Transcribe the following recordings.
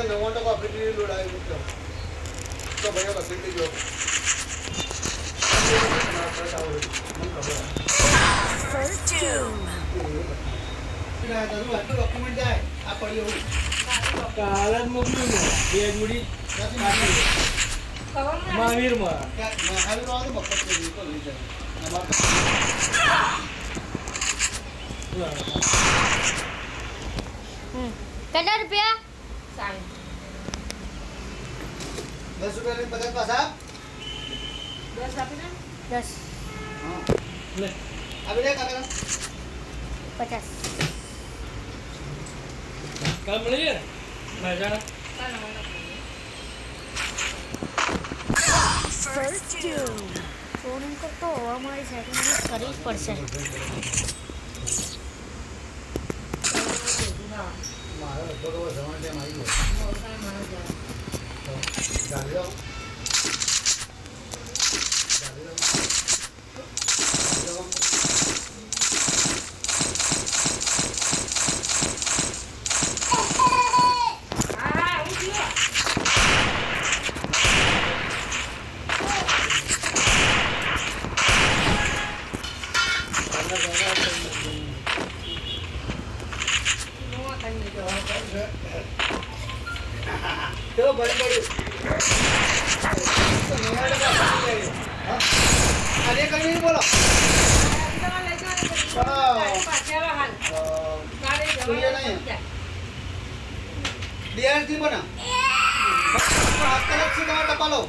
99% આપણી લોડ આવી તો ભાઈ બસ એટલી જો ડોક્યુમેન્ટ જાય આ પડ્યો કાલ જ મોકલ્યું બે જોડી મહાવીરમાં મહાવીર આવે તો મફત કરી તો લઈ જાય કેટલા રૂપિયા? 10 રૂપિયા પચાસ પાછા 10 આપી દે 10 હા લે આપી દે કાકા 50 કાલ મળીએ મજા ફર્સ્ટ ફોન કરતો અમારી સેટિંગ કરવી પડશે. મારો થોડો જવાનો ટાઈમ આવી ગયો चलो बड़ी बड़ी अरे कहीं नहीं बोलो DRT बना हत्तर से कहाँ टपालो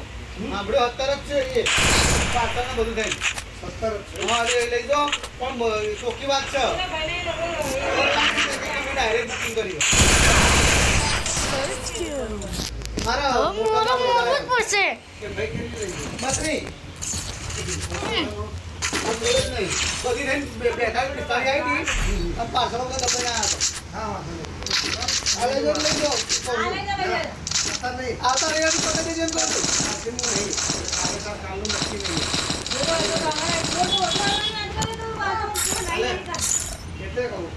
हाँ बड़े हत्तर से ये पार्सल ना बदल दें 70 हाँ ले जाओ कौन चौकी बात से डायरेक्ट बुकिंग करियो मारा मोटा बहुत પડશે કે ભાઈ કેવી રહી બસ નહીં नहीं बदी नहीं बैठा तारी आई थी अब पार्सलों का डब्बा आया तो हां अरे जो ले जाओ भैया आता नहीं आता रहेगा तो पता नहीं जन कर दो दिन नहीं आगे का कानून नक्की नहीं है कितने कहूं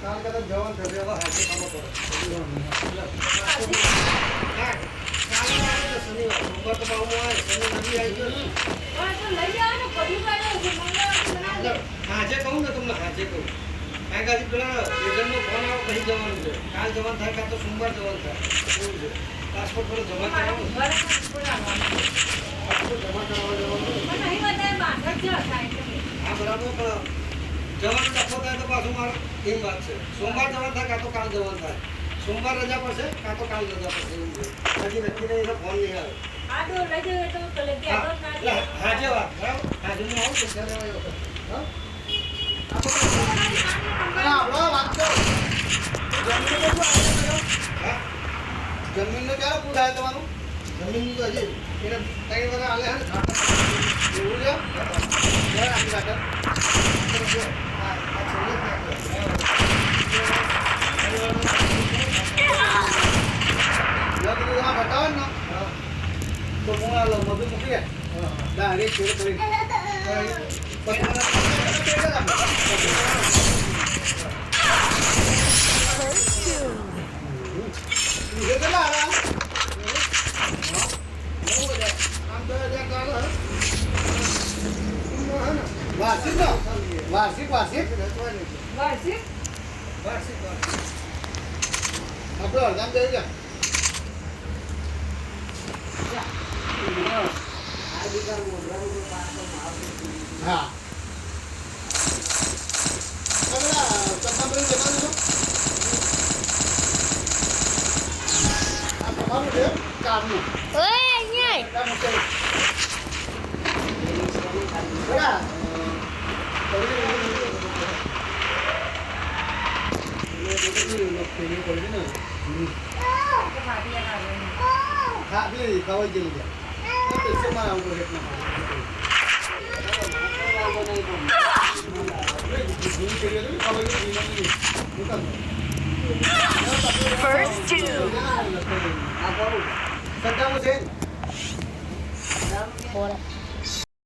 काल का तो जवान कर देगा हाथे काम करो हां काल में शनिवार ऊपर तो पाऊं है शनि नदी आई तो આજે કહું ને તમને આજે કહું કારણ કે આજે પેલા એજન્ટનો ફોન આવ્યો કઈ જવાનું છે કાલ જવાનું થાય કાં તો સોમવાર જવાનું થાય એવું છે પાસપોર્ટ થોડો જમા કરાવો પાસપોર્ટ જમા કરાવવા જવાનું હા બરાબર પણ જવાનું ડખો થાય તો પાછું મારો એ વાત છે સોમવાર જવાનું થાય કાં તો કાલ જવાનું થાય સોમવાર રજા પડશે કાં તો કાલ રજા પડશે એવું છે હજી નક્કી નહીં ફોન નહીં આવે હાજે વાત બરાબર હાજે હું આવું છું ઘરે આવ્યો હા જમીનનો ક્યારે પૂર આવે તમારું જમીનનું તો હજી એને 3 વાગે આલે હે એવું છે આપી રાખે બતાવો ને તો હું આ બધું મૂકી દે ના અરે છેડે કરી वार्षिक આપણે અડધામ જઈ ગયા હા તમારું છે કારનું ઓય અહીંયા હા બી ખવાઈ ગયેલી છે પૈસા મારા ઉપર રેટના ફર્સ્ટ સદ્દામ હુસેન હોરા